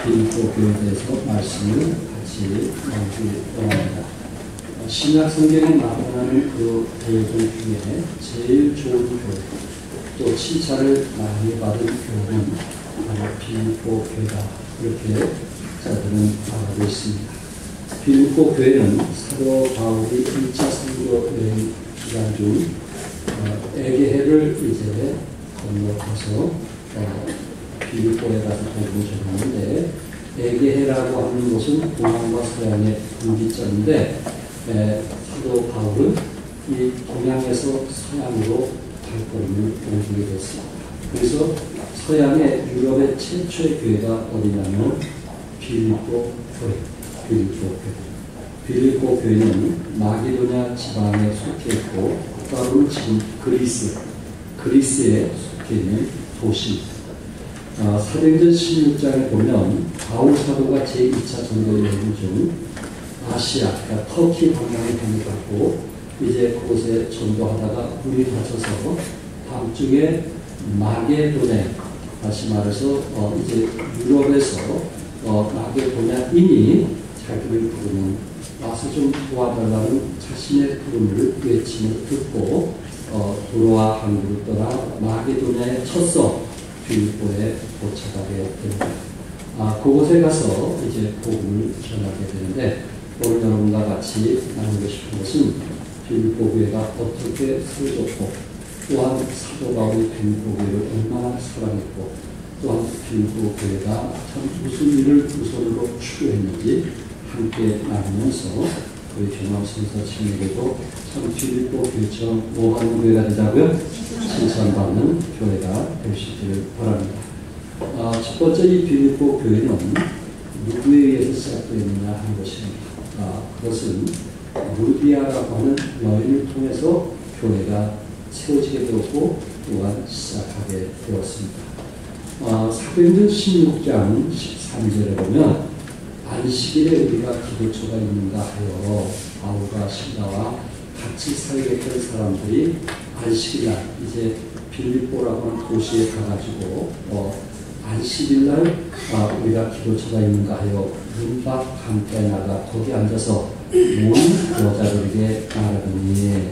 빌립보 교회에 대해서 말씀을 같이 나누기 원합니다. 신약 성경에 나타나는 그 교회들 중에 제일 좋은 교회, 또 칭찬을 많이 받은 교회는 바로 빌립보 교회다. 이렇게 학자들은 말하고 있습니다. 빌립보 교회는 사도 바울이 1차 선교 여행 기간 중 에게해를 이제 건너가서 빌립보에 가서 복음을 전하는데, 에게해라고 하는 곳은 동양과 서양의 분기점인데 사도 바울은 이 동양에서 서양으로 발걸음을 옮기게 됐습니다. 그래서 서양의 유럽의 최초의 교회가 어디냐면 빌립보 교회. 빌립보 교회는 마게도냐 지방에 속해 있고, 따로는 지금 그리스에 속해 있는 도시입니다. 사도행전 16장에 보면 바울 사도가 제2차 전도 여행 중 아시아, 그러니까 터키 방향에 향해갔고, 이제 그곳에 전도하다가 물이 닫혀서 밤중에 마게도냐, 다시 말해서 이제 유럽에서 마게도냐인이 자기를 부르는, 와서 좀 도와달라는 자신의 부름을 외침을 듣고 도로와 항구를 떠나 마게도냐에 쳤어 빌립보에 도착하게 됩니다. 그곳에 가서 이제 복음을 전하게 되는데, 오늘 여러분과 같이 나누고 싶은 것은 빌립보 교회가 어떻게 세워졌고, 또한 사도 바울이 빌립보 교회를 얼마나 사랑했고, 또한 빌립보 교회가 참 무슨 일을 우선으로 추구했는지 함께 나누면서 우리 경험선서 친구에게도 참 빌립보 교회처럼 뭐하는 교회가 되자고요? 칭찬받는 교회가 될 수 있기를 바랍니다. 첫 번째 이 빌립보 교회는 누구에 의해서 시작되었느냐 하는 것입니다. 그것은 루디아라고 하는 여인을 통해서 교회가 세워지게 되었고, 또한 시작하게 되었습니다. 사도행전 16장 13절에 보면 안식일에 우리가 기도처가 있는가 하여 바울과 실라와 같이 살겠던 사람들이 안식일날 이제 빌립보라고 하는 도시에 가가지고 안식일날 우리가 기도처가 있는가 하여 문밖 함께 나가 거기 앉아서 모인 여자들에게 말하더니,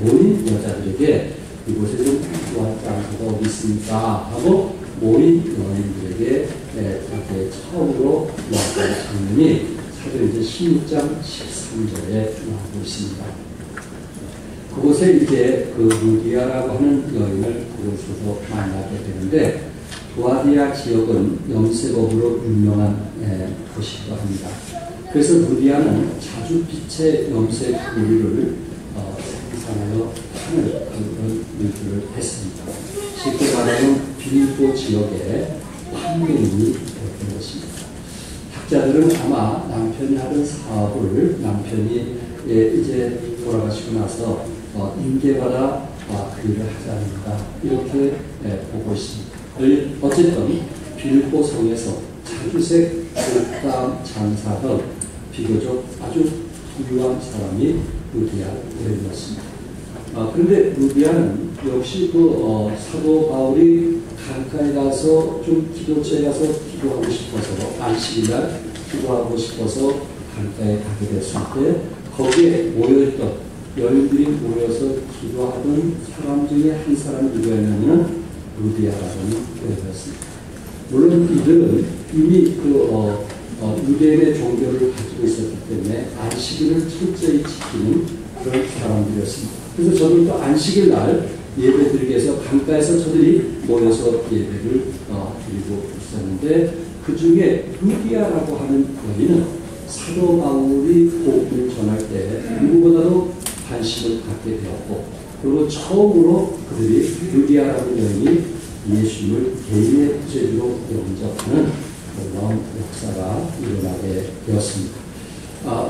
모인 여자들에게 이곳에 좀 기도할 장소가 어디 있습니까 하고 모인 여인들에게 이렇게 처음으로 나왔던 장면이 사도행전 16장 13절에 나오고 있습니다. 그곳에 이제 그 루디아라고 하는 여인을 그곳에서 만나게 되는데, 두아디아 지역은 염색업으로 유명한 곳이기도 합니다. 그래서 루디아는 자주 빛의 염색 의류를 생산하여 하는 그런 일들을 했습니다. 쉽게 말하면 빌립보 지역의 판매인이 되었던 것입니다. 학자들은 아마 남편이 하던 사업을 남편이 이제 돌아가시고 나서 인계받아 그 일을 하지 않는가 이렇게 보고 있습니다. 어쨌든 빌립보 성에서 자주색 옷감 장사던 비교적 아주 부유한 사람이 루디아였습니다. 그런데 루디아는 역시 그 사도 바울이 강가에 가서 좀 기도처에 가서 기도하고 싶어서, 안식일날 기도하고 싶어서 강가에 가게 됐을 때 거기에 모여있던 여인들이 모여서 기도하던 사람 중에 한 사람이 누구였냐면 루디아라는 교회였습니다. 물론 이들은 이미 그 유대인의 종교를 가지고 있었기 때문에 안식일을 철저히 지키는 그런 사람들이었습니다. 그래서 저는 또 안식일 날 예배 드리기 위해서 강가에서 저들이 모여서 예배를 드리고 있었는데, 그 중에 루디아라고 하는 여인은 사도 바울이 복음을 전할 때 누구보다도 관심을 갖게 되었고, 그리고 처음으로 그들이 루디아라는 여인이 예수님을 개인의 구세주로 영접하는 그런 역사가 일어나게 되었습니다.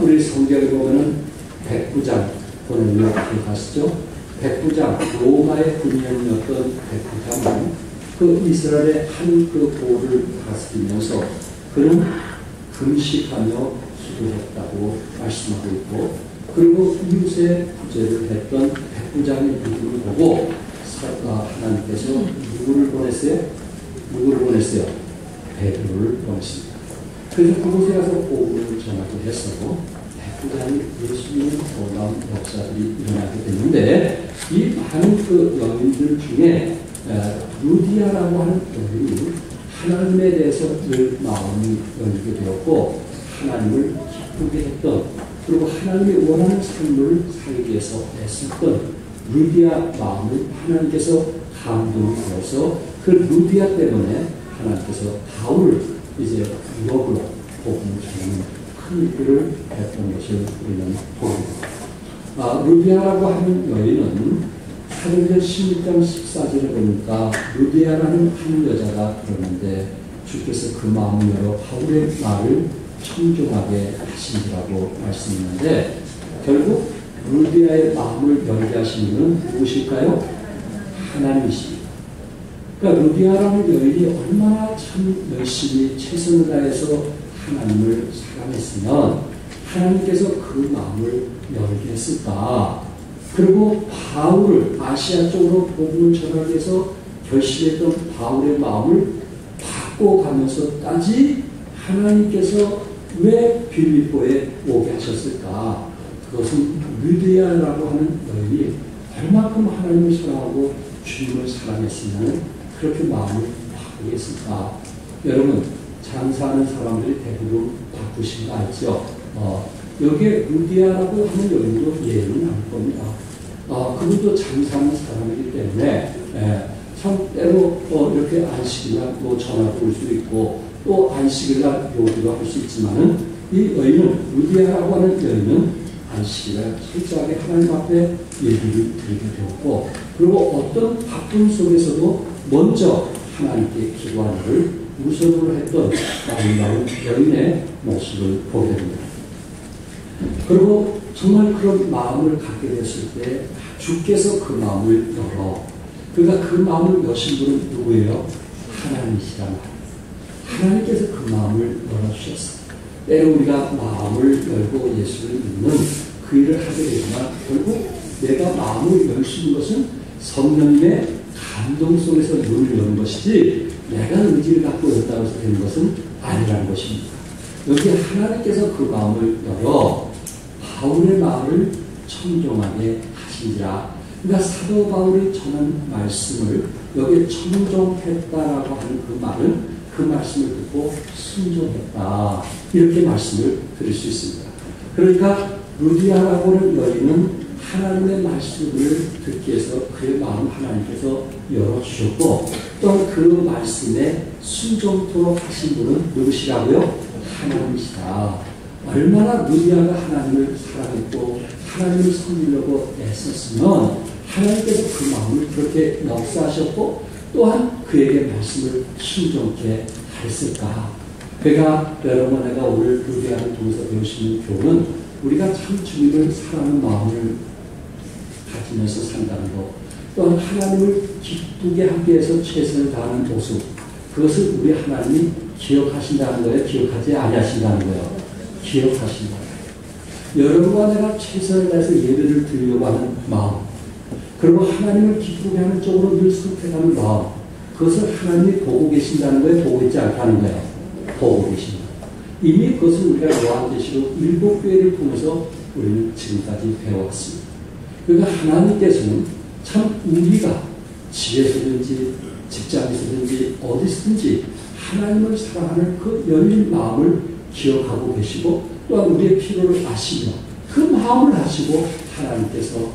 우리 성경에 보면은 백부장 보는 거 기억하시죠? 백부장, 로마의 군인이었던 백부장은 그 이스라엘의 한 그 고을을 다스리면서 그는 금식하며 기도했다고 말씀하고 있고, 그리고 이웃의 구제를 했던 백부장의 믿음을 보고 하나님께서 누구를 보냈어요? 베드로를 보냈습니다. 그래서 그곳에 가서 복음을 전하게 했었고 대부분이 예수님을 놀라운 역사들이 일어나게 됐는데 이 많은 그 여인들 중에 루디아라고 하는 여인이 하나님에 대해서 늘 마음이 열리게 되었고 하나님을 기쁘게 했던 그리고 하나님이 원하는 삶을 살기 위해서 애썼던 루디아 마음을 하나님께서 감동이 되어서 그 루디아 때문에 하나님께서 바울을 이제 유럽으로 복음을 전하는 큰 일을 했던 것을 우리는 보입니다. 루디아라고 하는 여인은 사도행전 16장 14절에 보니까 루디아라는 한 여자가 그러는데 주께서 그 마음을 열어 바울의 말을 청종하게 하시리라고 말씀했는데 결국 루디아의 마음을 열게 하시는 분은 누구실까요? 하나님이십니다. 그러니까 루디아라는 여인이 얼마나 참 열심히 최선을 다해서 하나님을 사랑했으면 하나님께서 그 마음을 열게 했을까. 그리고 바울을 아시아 쪽으로 복음을 전하기 위해서 결심했던 바울의 마음을 바꿔가면서까지 하나님께서 왜 빌립보에 오게 하셨을까? 그것은 루디아라고 하는 여인이 얼마큼 하나님을 사랑하고 주님을 사랑했으면 그렇게 마음을 바꾸게 했을까? 여러분 장사하는 사람들이 대부분 바꾸신 거 알죠? 여기에 루디아라고 하는 여인도 예는 아닐 겁니다. 그분도 장사하는 사람이기 때문에 참 때로 이렇게 안식일날 전화도 올 수 있고 또 안식일날 요구도 할 수 있지만은 이 여인은 루디아라고 하는 여인은 안식일날 철저하게 하나님 앞에 예비를 드리게 되었고 그리고 어떤 바쁨 속에서도 먼저 하나님께 기도하는 것을 우선으로 했던 아름다운 여인의 모습을 보게 됩니다. 그리고 정말 그런 마음을 갖게 됐을 때 주께서 그 마음을 열어 그러니까 그 마음을 여신 분은 누구예요? 하나님이시란 말이에요. 하나님께서 그 마음을 열어주셨어요. 때로 우리가 마음을 열고 예수를 믿는 그 일을 하게 되지만 결국 내가 마음을 열 수 있는 것은 성령님의 감동 속에서 문을 여는 것이지 내가 의지를 갖고 열다고 해서 되는 것은 아니라는 것입니다. 여기 하나님께서 그 마음을 열어 바울의 마음을 청종하게 하시니라. 그러니까 사도 바울이 전한 말씀을 여기에 청종했다라고 하는 그 말은 그 말씀을 듣고 순종했다. 이렇게 말씀을 드릴 수 있습니다. 그러니까 루디아라고 하는 여인은 하나님의 말씀을 듣기 위해서 그의 마음 하나님께서 열어주셨고 또 그 말씀에 순종토록 하신 분은 누구시라고요? 하나님이시다. 얼마나 루디아가 하나님을 사랑했고 하나님을 섬기려고 애썼으면 하나님께서 그 마음을 그렇게 역사하셨고 또한 그에게 말씀을 순종케 했을까. 그러니까 여러분 내가 오늘 루디아를 통해서 배울 수 있는 교훈은 우리가 참 주님을 사랑하는 마음을 가지면서 산다는 것 또한 하나님을 기쁘게 하기 위해서 최선을 다하는 모습 그것을 우리 하나님이 기억하신다는 거예요? 기억하지 아니하신다는 거예요? 기억하신다. 여러분과 내가 최선을 다해서 예배를 드리려고 하는 마음 그리고 하나님을 기쁘게 하는 쪽으로 늘 선택하는 마음 그것을 하나님이 보고 계신다는 거예요? 보고 있지 않다는 거예요? 보고 계신다. 이미 그것을 우리가 요한계시록 7교회를 통해서 우리는 지금까지 배워왔습니다. 그러니까 하나님께서는 참 우리가 집에서든지 직장에서든지 어디서든지 하나님을 사랑하는 그 열린 마음을 기억하고 계시고 또한 우리의 필요를 아시며 그 마음을 아시고 하나님께서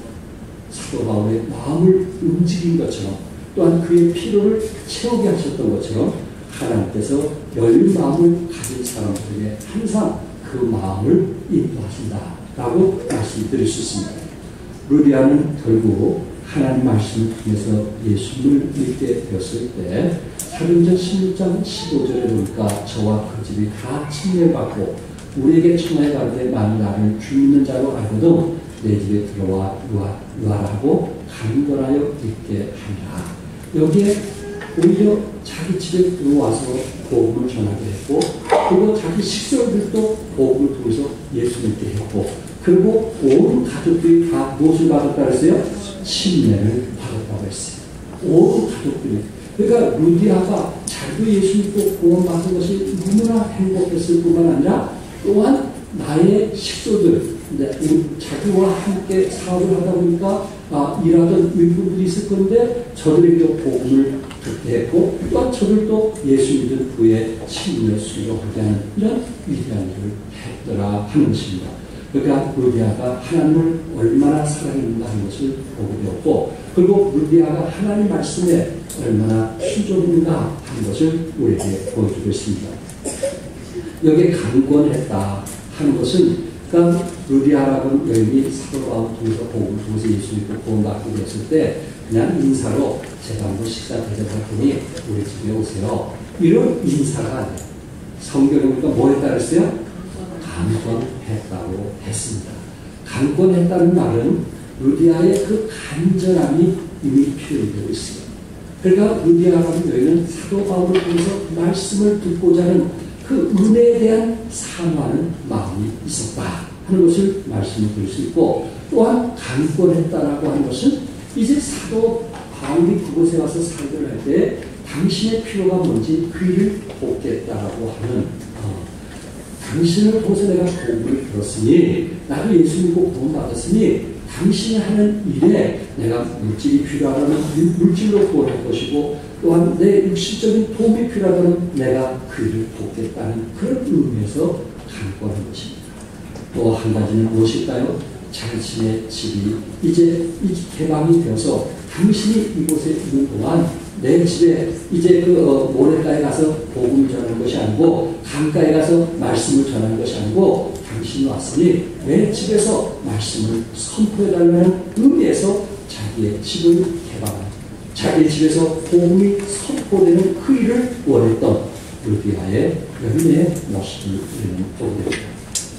사도 바울의 마음을 움직인 것처럼 또한 그의 필요를 채우게 하셨던 것처럼 하나님께서 열린 마음을 가진 사람들에게 항상 그 마음을 인도하신다라고 말씀드릴 수 있습니다. 루디아는 결국 하나님 말씀을 통해서 예수님을 믿게 되었을 때 사도행전 16장 15절에 보니까 저와 그 집이 다 침례받고 우리에게 청하에 가되 만일 나를 주 믿는 자로 알고도 내 집에 들어와 유하라고 간절하여 있게 하리라. 여기에 오히려 자기 집에 들어와서 복음을 전하게 했고 그리고 자기 식솔들도 복음을 통해서 예수 믿게 했고 그리고 온 가족들이 다 무엇을 받았다고 했어요? 침례를 받았다고 했어요. 온 가족들이. 그러니까 루디아가 자기도 예수 믿고 구원받은 것이 너무나 행복했을 뿐만 아니라 또한 나의 식구들, 자기와 함께 사업을 하다 보니까 일하던 윗분들이 있을 건데 저들에게도 복음을 듣게 했고 또한 저들도 예수 믿은 후에 친구의 순종하게 하는 이런 위대한 일을 했더라 하는 것입니다. 그러니까 루디아가 하나님을 얼마나 사랑했는가 하는 것을 보게 되었고 그리고 루디아가 하나님 말씀에 얼마나 순종했는가 하는 것을 우리에게 보여주고 있습니다. 여기에 강권했다 하는 것은 그러니까 루디아라는 여인이 사도 바울을 통해서 복음을 통해서 예수 믿고 구원받게 되었을 때 그냥 인사로 제가 한번 식사 대접했더니 우리 집에 오세요. 이런 인사가 아니에요. 성경에 보니까 뭐 했다 그랬어요? 강권했다고 했습니다. 강권했다는 말은 루디아의 그 간절함이 이미 표현되고 있어요. 그러니까 루디아라는 여인은 사도 바울을 통해서 말씀을 듣고자 하는 그 은혜에 대한 사모하는 마음이 있었다 하는 것을 말씀드릴 수 있고 또한 강권했다라고 하는 것은 이제 사도 바울이 그곳에 와서 사역을 할 때 당신의 필요가 뭔지 그 일을 돕겠다라고 하는 당신을 통해서 내가 복음을 들었으니 나도 예수 믿고 구원받았으니 당신이 하는 일에 내가 물질이 필요하다면 물질로 구원할 것이고 또한 내 육신적인 도움이 필요하다면 내가 그 일을 돕겠다는 그런 의미에서 강권한 것입니다. 또 한 가지는 무엇일까요? 자신의 집이 이제 개방이 되어서 당신이 이곳에 있는 동안 내 집에 이제 모래가에 가서 복음을 전하는 것이 아니고 강가에 가서 말씀을 전하는 것이 아니고 당신이 왔으니 내 집에서 말씀을 선포해달라는 의미에서 자기의 집을 개방한 자기의 집에서 복음이 선포되는 그 일을 원했던 루디아의 여인의 모습을 우리는 보게 됩니다.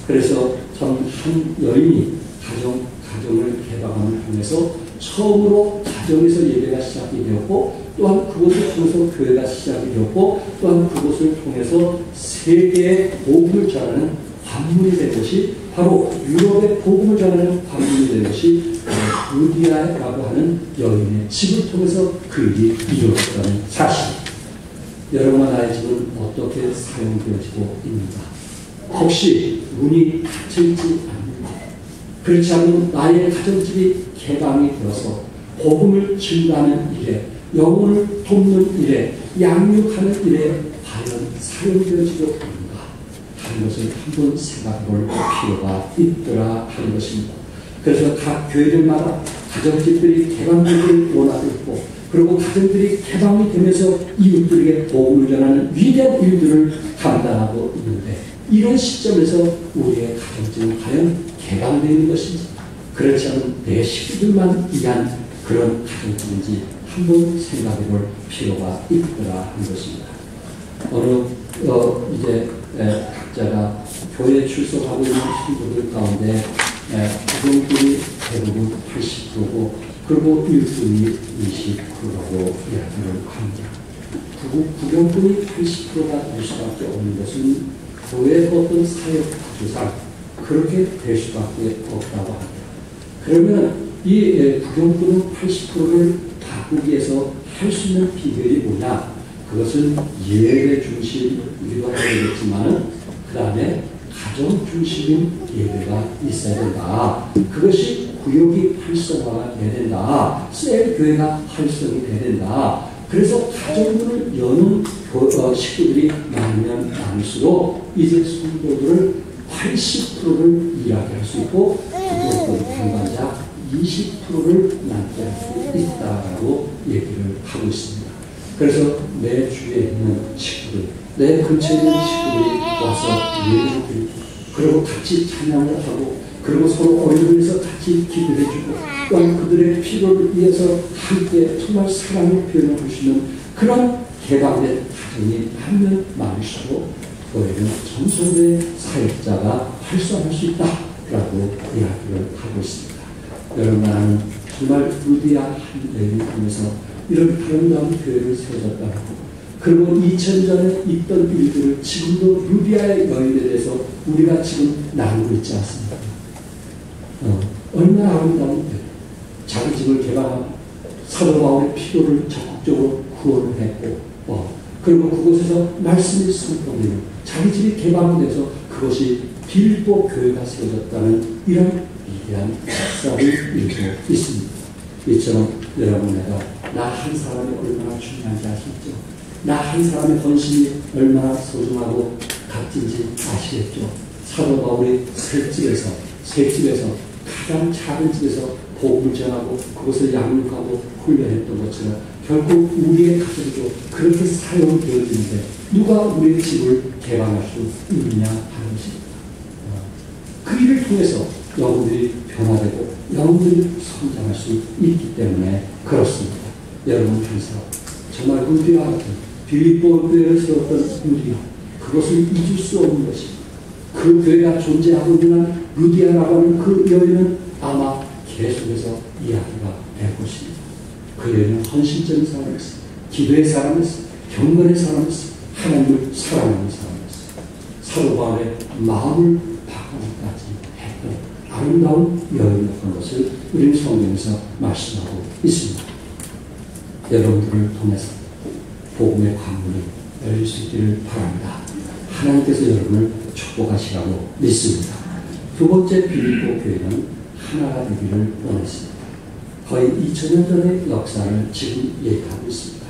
그래서 한 여인이 가정을 개방함을 통해서 처음으로 가정에서 예배가 시작이 되었고 또한 그것을 통해서 교회가 시작이 되었고 또한 그것을 통해서 세계에 복음을 전하는 관문이 된 것이 바로 유럽의 복음을 전하는 관문이 된 것이 루디아라고 하는 여인의 집을 통해서 그 일이 이루어졌다는 사실. 여러분과 나의 집은 어떻게 사용되어지고 있는가? 혹시 문이 닫혀있지 않는가? 그렇지 않으면 나의 가정집이 개방이 되어서 복음을 증가하는 일에 영혼을 돕는 일에 양육하는 일에 과연 사용되어지고 있는가 하는 것을 한번 생각해볼 필요가 있더라 하는 것입니다. 그래서 각 교회들마다 가정집들이 개방되기를 원하고 있고 그리고 가정들이 개방이 되면서 이웃들에게 복음을 전하는 위대한 일들을 감당하고 있는데 이런 시점에서 우리의 가정집은 과연 개방되어 있는 것인지 그렇지 않은 내 식구들만 위한 그런 가정집인지 한번 생각해 볼 필요가 있더라 하는 것입니다. 이제 각자가 교회에 출석하고 있는 신부들 가운데 부정분이 대부분 80%고 그리고 일분이 20%라고 이야기를 합니다. 부정분이 80%가 될 수밖에 없는 것은 교회의 어떤 사역 구조상 그렇게 될 수밖에 없다고 합니다. 그러면 이 부정분은 80%를 바꾸기 위해서 할 수 있는 비결이 뭐냐? 그것은 예배 중심이기도 하겠지만 그 다음에 가정 중심인 예배가 있어야 된다. 그것이 구역이 활성화가 돼야 된다. 셀 교회가 활성이 돼야 된다. 그래서 가정문을 여는 식구들이 많으면 많을수록 이제 성도들을 80%를 일하게 할 수 있고 당관자 20%를 남게 할 수 있다라고 얘기를 하고 있습니다. 그래서 내 주위에 있는 식구들, 내 근처에 있는 식구들이 와서 예배를 드리고 그리고 같이 찬양을 하고 그리고 서로 어려움에서 같이 기도해주고 또한 그들의 필요를 위해서 함께 정말 사랑을 표현할 수 있는 그런 개방된 가정이 많으면 많을수록 교회는 전성의 사역자가 활성화할 수 있다라고 이야기를 하고 있습니다. 여러분 나는 정말 루디아 한 여인을 통해서 이런 아름다운 교회를 세워졌다고 그리고 2000년 전에 있던 일들을 지금도 루디아의 여인에 대해서 우리가 지금 나누고 있지 않습니까? 얼마나 아름다운 교회 자기 집을 개방하고 사도 바울의 필요를 적극적으로 구원을 했고, 그리고 그곳에서 말씀이 선포되는 자기 집이 개방돼서 그것이 빌립보 교회가 세워졌다는 이런 위대한 역사를 이루고 있습니다. 이처럼 여러분 내가 나 한 사람이 얼마나 중요한지 아시겠죠? 나 한 사람의 헌신이 얼마나 소중하고 값진지 아시겠죠? 사도 바울이 셋집에서 가장 작은 집에서 복음을 전하고 그것을 양육하고 훈련했던 것처럼 결국 우리의 가정도 그렇게 사용되어지는데 누가 우리의 집을 개방할 수 있느냐 하는 것입니다. 그 일을 통해서 영혼들이 변화되고 영혼들이 성장할 수 있기 때문에 그렇습니다. 여러분 한 사람 정말 루디아 같은 빌립보 교회를 세웠던 루디아, 그것을 잊을 수 없는 것입니다. 그 교회가 존재하고 있는 루디아라고 하는 그 여인은 아마 계속해서 이야기가 될 것입니다. 그 여인은 헌신적인 사람이었어요. 기도의 사람이었어요. 경건의 사람이었어요. 하나님을 사랑하는 사람이었어요. 사도 바울의 마음을 바꾸기까지 했던 아름다운 여인이었던 것을 우리는 성경에서 말씀하고 있습니다. 여러분들을 통해서 복음의 관문이 열릴 수 있기를 바랍니다. 하나님께서 여러분을 축복하시라고 믿습니다. 두 번째 빌립보 교회는 하나가 되기를 원했습니다. 거의 2000년 전의 역사를 지금 얘기하고 있습니다.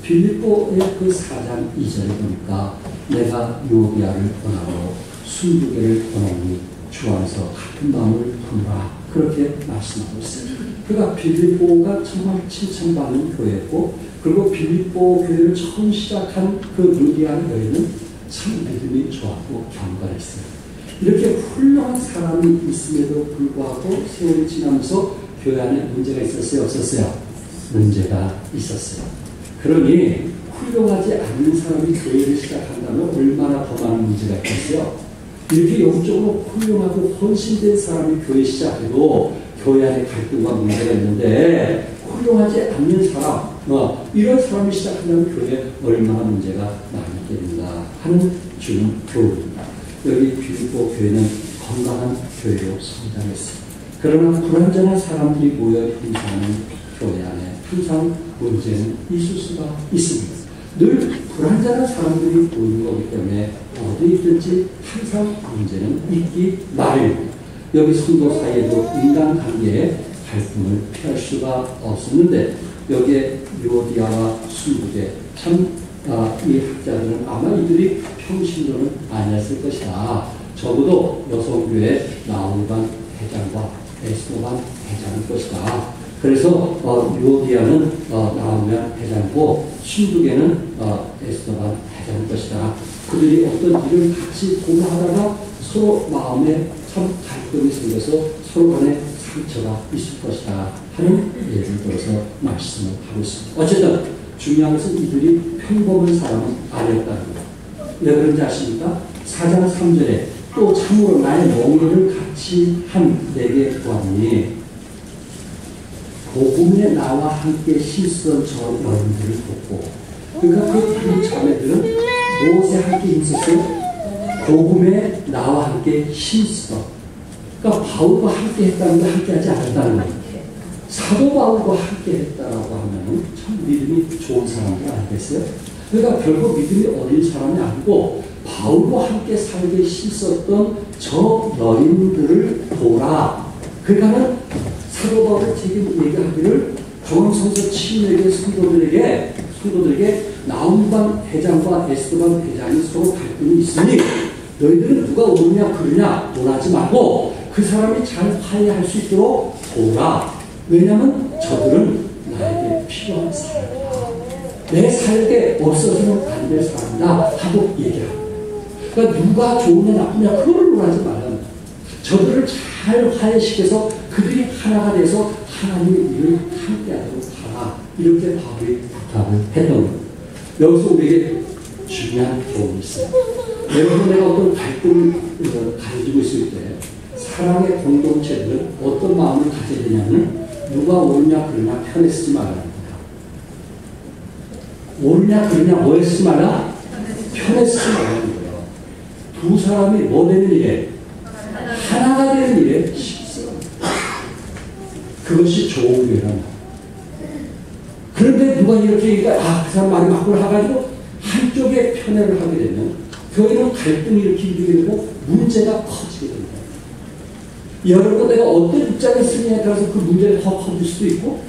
빌립보의 그 4장 2절에 보니까 내가 요디아를 권하고 22개를 권하니 주 안에서 같은 마음을 품으라, 그렇게 말씀하고 있어요. 그러니까 빌립보가 정말 칭찬받는 교회였고, 그리고 빌립보 교회를 처음 시작한 그 루디아 여인은 참 믿음이 좋았고 경건했어요. 이렇게 훌륭한 사람이 있음에도 불구하고 세월이 지나면서 교회 안에 문제가 있었어요? 없었어요? 문제가 있었어요. 그러니 훌륭하지 않는 사람이 교회를 시작한다면 얼마나 더 많은 문제가 있겠어요? 이렇게 영적으로 훌륭하고 헌신된 사람이 교회 시작해도 교회 안에 갈등과 문제가 있는데 훌륭하지 않는 사람, 이런 사람이 시작한다면 교회에 얼마나 문제가 많이 있겠는가 하는 주는 교훈입니다. 여기 빌립보 교회는 건강한 교회로 성장했습니다. 그러나 불완전한 사람들이 모여 행사하는 교회 안에 항상 문제는 있을 수가 있습니다. 늘 불완전한 사람들이 모이는 거기 때문에 어디 있든지 항상 문제는 있기 마련입니다. 여기 성도 사이에도 인간관계에 갈등을 피할 수가 없었는데 여기에 유오디아와 순국에 이 학자들은 아마 이들이 평신도는 아니었을 것이다. 적어도 여성교회 나홀반 회장과 에스토반 회장일 것이다. 그래서 유오디아는 나오면 회장이고 순국에는 에스토반 회장일 것이다. 그들이 어떤 일을 같이 공부하다가 서로 마음에 참 갈등이 생겨서 서로 간에 상처가 있을 것이다 하는 예를 들어서 말씀을 하고 있습니다. 어쨌든 중요한 것은 이들이 평범한 사람은 아니었다는 거예요. 왜 그런지 아십니까? 4장 3절에 또 참으로 나의 멍에를 같이 한 내게 구하니 복음에 나와 함께 씻던 저 여인들을 돕고, 그러니까 그 두 자매들은 무엇에 함께 있었어요? 복음에 나와 함께 힘쓰던. 그러니까 바울과 함께 했다는 게 함께 하지 않았다는 거예요. 사도 바울과 함께 했다라고 하면 참 믿음이 좋은 사람들 아니겠어요? 그러니까 결국 믿음이 어린 사람이 아니고 바울과 함께 살게 힘썼던 저 여인들을 보라. 그러니까는 사도 바울의 지금 얘기하기를 정성서 친구에게 성도들에게 나움반 회장과 에스토반 회장이 서로 갈등이 있으니 너희들은 누가 옳으냐 그르냐 논하지 말고 그 사람이 잘 화해할 수 있도록 도우라. 왜냐하면 저들은 나에게 필요한 사람이다. 내 삶에 없어서는 안 될 사람이다 하고 얘기합니다. 그러니까 누가 좋으냐 나쁘냐 그걸 논하지 말라. 저들을 잘 화해시켜서 그들이 하나가 돼서 하나님의 일을 함께하도록 하라. 이렇게 바울이 부탁을 했던 겁니다. 여기서 우리에게 중요한 교훈이 있어요. 여러분, 내가 어떤 갈등을 가지고 있을 때 사랑의 공동체들은 어떤 마음을 가져야 되냐면 누가 옳으냐 그러냐 편에 쓰지 말라는 거야. 옳으냐 그러냐 뭐에 쓰지 말라? 편에 쓰지 말라는 거예요. 두 사람이 뭐 되는 일에? 하나가 되는 일에 힘써. 그것이 좋은 교회란 말이에요. 그런데 누가 이렇게 얘기하니까 그 사람 말이 맞구나 해가지고 한쪽에 편애를 하게 되면 교회는 갈등이 이렇게 일으키게 되고 문제가 커지게 됩니다. 여러분 내가 어떤 입장에 쓰느냐에 따라서 그 문제가 더 커질 수도 있고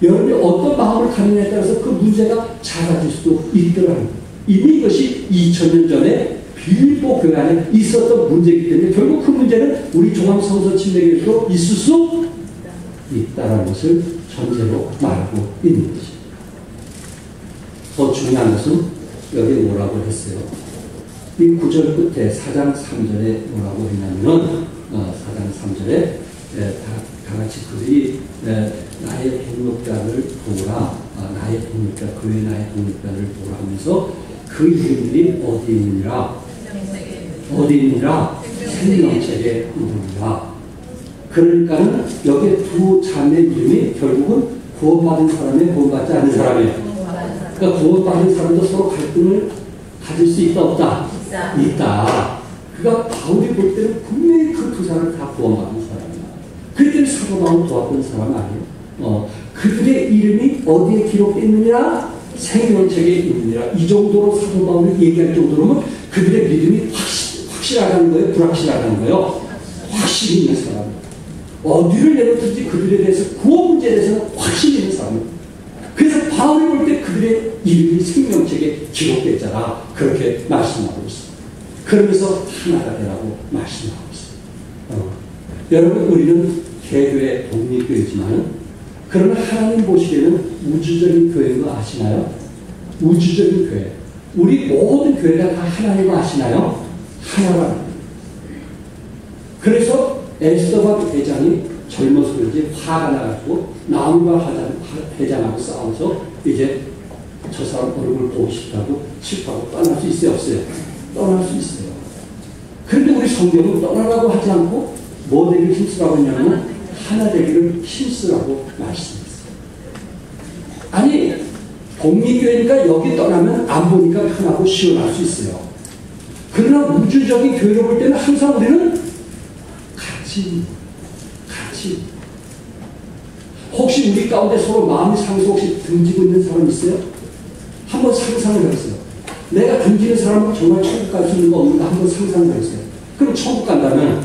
여러분이 어떤 마음을 가느냐에 따라서 그 문제가 작아질 수도 있더라고요. 이미 이것이 2000년 전에 빌립보 교회 안에 있었던 문제이기 때문에 결국 그 문제는 우리 종합성서 침례교회에도 있을 수 있다는 것을 전제로 말하고 있는 것입니다. 더 중요한 것은 여기 뭐라고 했어요? 이 구절 끝에 4장 3절에 뭐라고 했냐면 4장 3절에 다 같이 그들이 나의 동력자를 보라, 나의 동력자, 그의 나의 동력자를 보라 하면서 그 이름들이 어디 있느니라? 어디 있느니라? 생명책에 있느니라. 그러니까는 여기 두 자매 이름이 결국은 구원받은 사람의 구원받지 않은 사람이에요. 그러니까 구원받은 사람도 서로 갈등을 가질 수 있다 없다? 있다. 그러니까 바울이 볼 때는 분명히 그 두 사람을 다 구원받은 사람이야. 그들이 사도 바울을 도왔던 사람 아니에요. 그들의 이름이 어디에 기록되어 있느냐? 생명책에 있느니라. 이 정도로 사도 바울이 얘기할 정도로는 그들의 믿음이 확실하다는 거예요? 불확실하다는 거예요? 확실히 있는 사람. 어디를 내놓든지 그들에 대해서 구원 문제에 대해서는 확실히 있는 사람이에요. 그래서 바울이 볼 때 그들의 이름이 생명책에 기록됐잖아. 그렇게 말씀하고 있어요. 그러면서 하나가 되라고 말씀하고 있어요. 여러분 우리는 개교회 독립교회지만 그러나 하나님 보시기에는 우주적인 교회인 거 아시나요? 우주적인 교회. 우리 모든 교회가 다 하나님을 아시나요? 하나라. 그래서 에스더바 대장이 젊어서 그런지 화가 나가지고 나움과 대장하고 싸워서 이제 저 사람 얼굴 보고 싶다고 싶다고 떠날 수 있어요? 없어요? 떠날 수 있어요. 그런데 우리 성경은 떠나라고 하지 않고 뭐 되기를 힘쓰라고 했냐면 하나 되기를 힘쓰라고 말씀했어요. 아니 독립교회니까 여기 떠나면 안 보니까 편하고 시원할 수 있어요. 그러나 우주적인 교회로 볼 때는 항상 우리는 같이 혹시 우리 가운데 서로 마음이 상해서 혹시 등지고 있는 사람 있어요? 한번 상상을 해보세요. 내가 등지는 사람은 정말 천국 갈 수 있는 거 없는가 한번 상상을 해보세요. 그럼 천국 간다면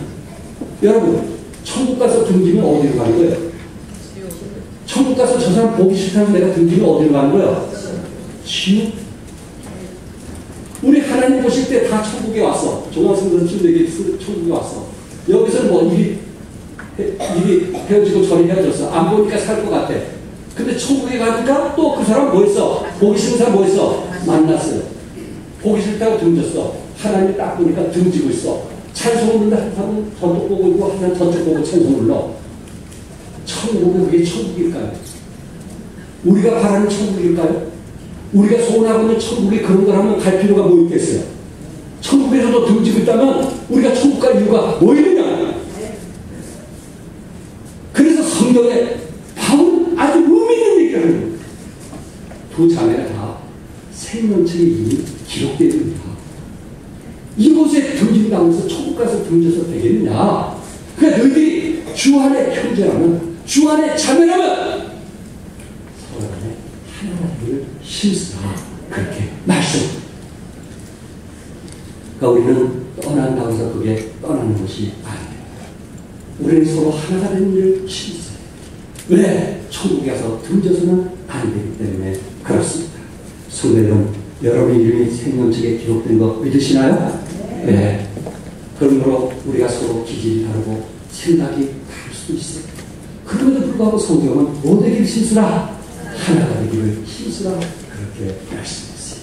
여러분 천국 가서 등지면 어디로 가는 거예요? 천국 가서 저 사람 보기 싫다면 내가 등지면 어디로 가는 거예요? 지옥? 우리 하나님 보실 때 다 천국에 왔어. 종합성전 침례교회 천국에 왔어. 여기서 뭐 일이 헤어지고 저리 헤어졌어. 안 보니까 살 것 같아. 근데 천국에 가니까 또 그 사람 뭐 했어? 보기 싫은 사람 뭐 했어? 만났어요. 보기 싫다고 등졌어. 하나님이 딱 보니까 등지고 있어. 찬송을 불러 한 사람은 저쪽 보고 있고 한 사람은 저쪽 보고 찬송을 불러. 천국은 그게 천국일까요? 우리가 바라는 천국일까요? 우리가 소원하고 있는 천국이 그런 거라면 갈 필요가 뭐 있겠어요? 천국에서도 등지고 있다면 우리가 천국 갈 이유가 뭐 있느냐? 그래서 성경에 바울은 아주 의미 있는 얘기를 하는 거예요. 두 자매가 다 생명책에 이미 기록되어 있습니다. 이곳에 등진당해서 천국 가서 등져서 되겠느냐? 그러니까 너희들이 주 안에 형제라면, 주 안에 자매라면 서로 간에 하나님을 힘쓰라. 그렇게 말씀. 그러니까 우리는 떠난다고 해서 그게 떠나는 것이 아닙니다. 우리는 서로 하나가 되는 일을 힘써요. 왜? 천국에 가서 등져서는 안 되기 때문에 그렇습니다. 성도 여러분 이름이 생명책에 기록된 거 믿으시나요? 네. 그러므로 우리가 서로 기질이 다르고 생각이 다를 수도 있어요. 그럼에도 불구하고 성경은 뭐 되기를 힘쓰라? 하나가 되기를 힘쓰라. 그렇게 말씀했어요.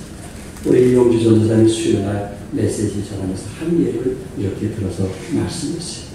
우리 영주 전도사님 수요일날 메시지 전하면서 한 예를 이렇게 들어서 말씀했어요.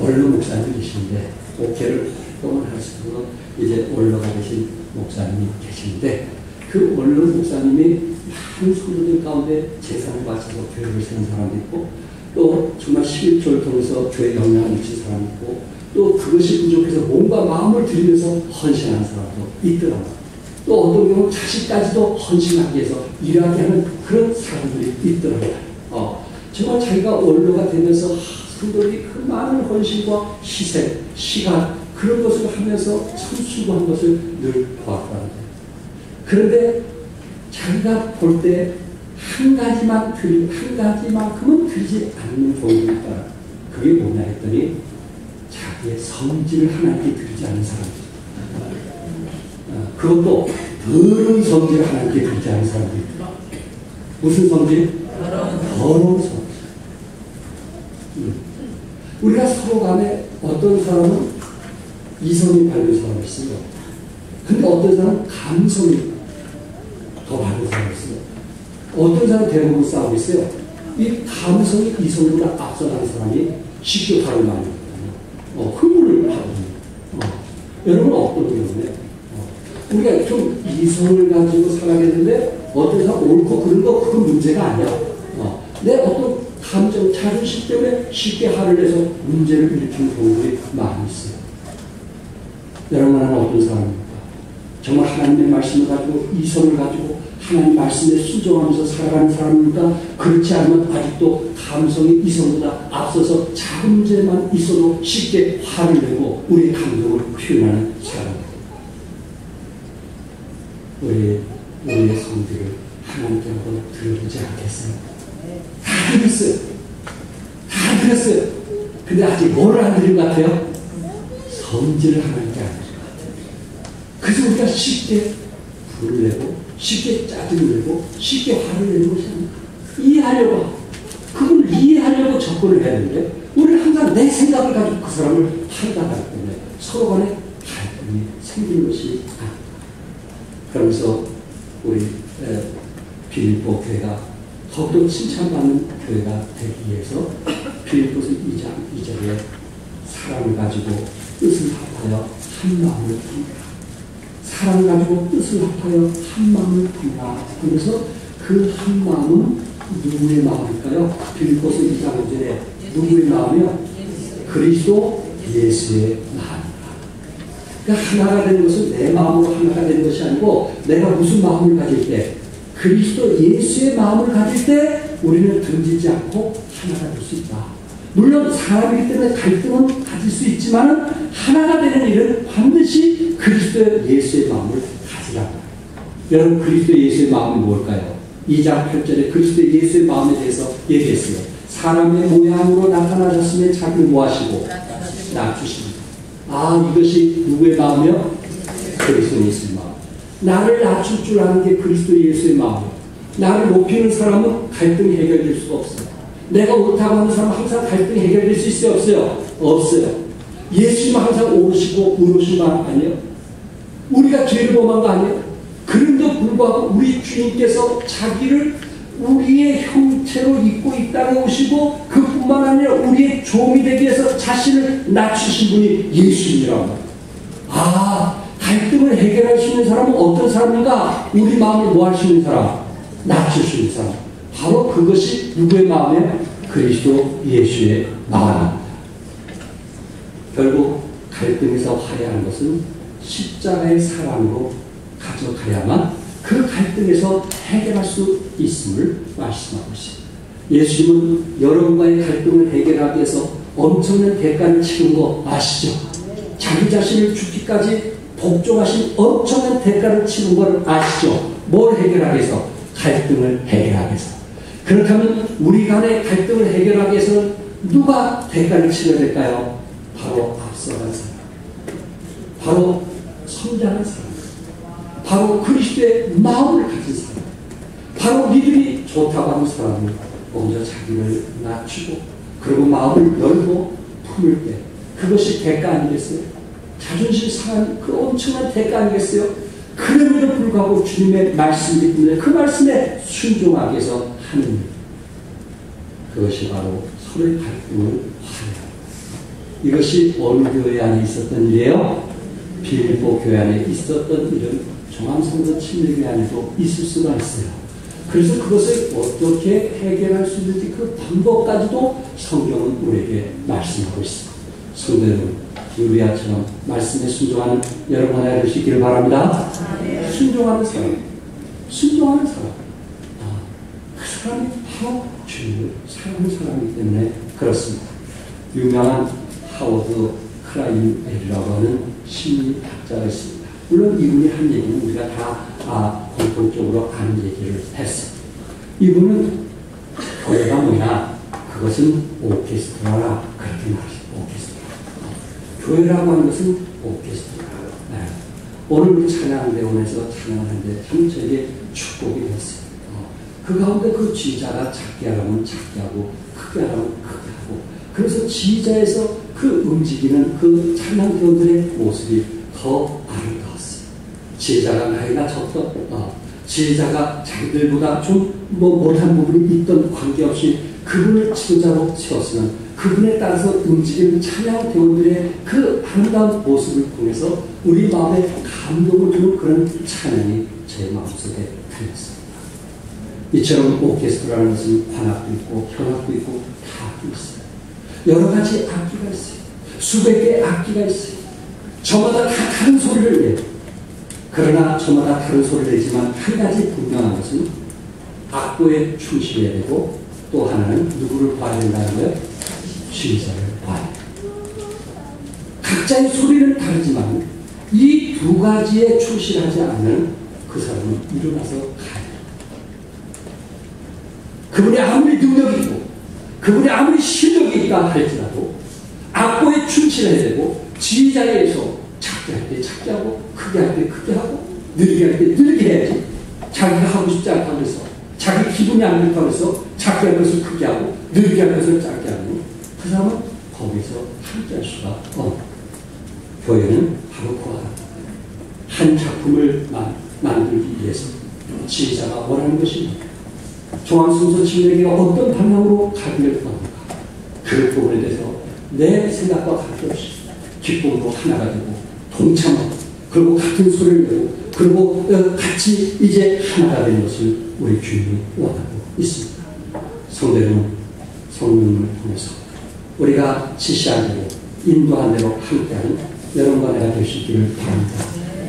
원로 목사님 계시는데 목회를 오랫동안 하시고 이제 원로가 되신 목사님이 계시는데 그 원로 목사님이 많은 성도들 가운데 재산을 바쳐서 교회를 세운 사람도 있고 또 정말 11조를 통해서 교회 영향을 미친 사람도 있고 또 그것이 부족해서 몸과 마음을 들이면서 헌신하는 사람도 있더라고요. 또 어떤 경우는 자식까지도 헌신하기 위해서 일하게 하는 그런 사람들이 있더라고요. 정말 자기가 원로가 되면서 성도들이 그 많은 헌신과 희생, 시간 그런 것을 하면서 참 수고한 것을 늘 보았다는데 그런데 자기가 볼 때 한 가지만큼은 들지 않는 종이 있다. 그게 뭐냐 했더니 자기의 성질을 하나님께 드리지 않는 사람들. 그것도 더러운 성질을 하나님께 드리지 않는 사람들. 무슨 성질? 더러운 성질. 우리가 서로 간에 어떤 사람은 이성이 밝은 사람이 있어요. 근데 어떤 사람은 감성이 더 밝은 사람이 있어요. 어떤 사람은 대부분 싸우고 있어요. 이 감성이 이성보다 앞서가는 사람이 쉽게 화를 많이 내거든요. 흥분을 하거든요. 여러분은 어떤 경우에 우리가 좀 이성을 가지고 살아야겠는데 어떤 사람 옳고 그런 거 그건 문제가 아니야. 내 어떤 감정, 자존심 때문에 쉽게 화를 내서 문제를 일으키는 경우들이 많이 있어요. 여러분은 어떤 사람입니까? 정말 하나님의 말씀을 가지고 이성을 가지고 하나님 말씀에 순종하면서 살아가는 사람입니까? 그렇지 않으면 아직도 감성이 이성보다 앞서서 작은 문제만 있어도 쉽게 화를 내고 우리의 감정을 표현하는 사람입니다. 우리의 성질을 하나님께 한번 들어보지 않겠어요? 다 들었어요. 다 들었어요. 근데 아직 뭐를 안 들은 것 같아요? 성질을 하나님께 안 들은 것 같아요. 그래서 우리가 쉽게 불을 내고 쉽게 짜증을 내고 쉽게 화를 내는 것이 아니라 이해하려고 그걸 이해하려고 접근을 해야 되는데 우리는 항상 내 생각을 가지고 그 사람을 판단하기 때문에 서로 간에 갈등이 생기는 것이 아닙니다. 그러면서 우리 빌립보 교회가 더욱더 칭찬받는 교회가 되기 위해서 빌립보서 2장 2절에 사랑을 가지고 뜻을 합하여 한 마음을 품으라. 사랑을 가지고 뜻을 합하여 한 마음을 품으라. 그래서 그 한 마음은 누구의 마음일까요? 빌립보서 2장 5절에 누구의 마음이요? 그리스도 예수의 마음이다. 그러니까 하나가 되는 것은 내 마음으로 하나가 되는 것이 아니고 내가 무슨 마음을 가질 때 그리스도 예수의 마음을 가질 때 우리는 등지지 않고 하나가 될 수 있다. 물론 사람이기 때문에 갈등은 가질 수 있지만 하나가 되는 일은 반드시 그리스도 예수의 마음을 가지라고. 여러분 그리스도 예수의 마음이 뭘까요? 2장 8절에 그리스도 예수의 마음에 대해서 얘기했어요. 사람의 모양으로 나타나셨으면 자기를 모하시고 낮추십니다. 이것이 누구의 마음이요? 그리스도 예수의 마음. 나를 낮출 줄 아는 게 그리스도 예수의 마음이에요. 나를 높이는 사람은 갈등이 해결될 수가 없어요. 내가 옳다고 하는 사람은 항상 갈등이 해결될 수 있어요? 없어요? 없어요. 예수님은 항상 옳으시고 의로우신 거 아니에요? 우리가 죄를 범한 거 아니에요? 그런데도 불구하고 우리 주님께서 자기를 우리의 형체로 입고 이 땅에 오시고 그뿐만 아니라 우리의 종이 되기 위해서 자신을 낮추신 분이 예수님이라고 합니다. 갈등을 해결할 수 있는 사람은 어떤 사람인가? 우리 마음을 뭐 할 수 있는 사람? 낮출 수 있는 사람. 바로 그것이 누구의 마음이에요? 그리스도 예수의 마음입니다. 결국 갈등에서 화해하는 것은 십자가의 사랑으로 가져가야만 그 갈등에서 해결할 수 있음을 말씀하고 있습니다. 예수님은 여러분과의 갈등을 해결하기 위해서 엄청난 대가를 치른 거 아시죠? 자기 자신을 죽기까지 복종하신 엄청난 대가를 치른 걸 아시죠? 뭘 해결하기 위해서? 갈등을 해결하기 위해서. 그렇다면 우리 간의 갈등을 해결하기 위해서는 누가 대가를 치러야 될까요? 바로 앞서간 사람. 바로 성장한 사람. 바로 그리스도의 마음을 가진 사람. 바로 믿음이 좋다고 하는 사람이 먼저 자기를 낮추고 그리고 마음을 열고 품을 때 그것이 대가 아니겠어요? 자존심 상한 그 엄청난 대가 아니겠어요? 그럼에도 불구하고 주님의 말씀이기 때문에 그 말씀에 순종하기 위해서 하는 일. 그것이 바로 서로의 갈등을 화해하는 이것이 어느 교회 안에 있었던 일이에요? 빌립보 교회 안에 있었던 일은 종암성도 침례교회 안에도 있을 수가 있어요. 그래서 그것을 어떻게 해결할 수 있는지 그 방법까지도 성경은 우리에게 말씀하고 있습니다. 성도 여러분, 유리아처럼 말씀에 순종하는 여러분 하나 되시기를 바랍니다. 순종하는 사람, 순종하는 사람. 그 사람이 바로 주님을 사랑하는 사람이기 때문에 그렇습니다. 유명한 하워드 크라임엘이라고 하는 심리학자가 있습니다. 물론 이분이 한 얘기는 우리가 다 공통적으로 아는 얘기를 했어요. 이분은 교회가 뭐냐? 그것은 오케스트라라 그렇게 말했어요. 오케스트라. 교회라고 하는 것은 오케스트라. 네. 오늘 우리 찬양대원에서 찬양하는데 참 저에게 축복이 됐어요. 그 가운데 그 지휘자가 작게 하라면 작게 하고 크게 하라면 크게 하고 그래서 지휘자에서 그 움직이는 그 찬양대원들의 모습이 더 아름다웠어요. 지휘자가 나이가 적던 지휘자가 자기들보다 좀 못한 부분이 있던 관계없이 그분을 지도자로 세웠으면 그분에 따라서 움직이는 찬양대원들의 그 아름다운 모습을 통해서 우리 마음에 감동을 주는 그런 찬양이 제 마음속에 들렸습니다. 이처럼 오케스트라라는 것은 관악도 있고 현악도 있고 다 있어요. 여러 가지 악기가 있어요. 수백 개의 악기가 있어요. 저마다 다 다른 소리를 내요. 그러나 저마다 다른 소리를 내지만 한 가지 분명한 것은 악보에 충실해야 되고 또 하나는 누구를 봐야 된다는 거예요? 지휘자를 봐야 돼요. 각자의 소리는 다르지만 이 두 가지에 충실하지 않는 그 사람은 일어나서 가야 돼요. 그분이 아무리 능력이 있고 그분이 아무리 실력이 있다 할지라도 악보에 충실해야 되고 지휘자에서 작게 할 때 작게 하고 크게 할 때 크게 하고 느리게 할 때 느리게 해야지. 자기가 하고 싶지 않다고 해서 자기 기분이 안 좋다고 해서 작게 할 것을 크게 하고 느리게 할 것을 짧게 하고 그 사람은 거기서 함께 할 수가 없어요. 교회는 바로 한 작품을 만들기 위해서 지휘자가 원하는 것입니다. 중앙순서 진례기가 어떤 방향으로 가기를 원합니까? 그 부분에 대해서 내 생각과 관계없이 기쁨으로 하나가 되고 동참하고 그리고 같은 소리를 내고 그리고 같이 이제 하나가 되는 것을 우리 주님이 원하고 있습니다. 성대는 성령님을 통해서 우리가 지시한 대로 인도한 대로 함께하는 여러분과 내가 될 수 있기를 바랍니다.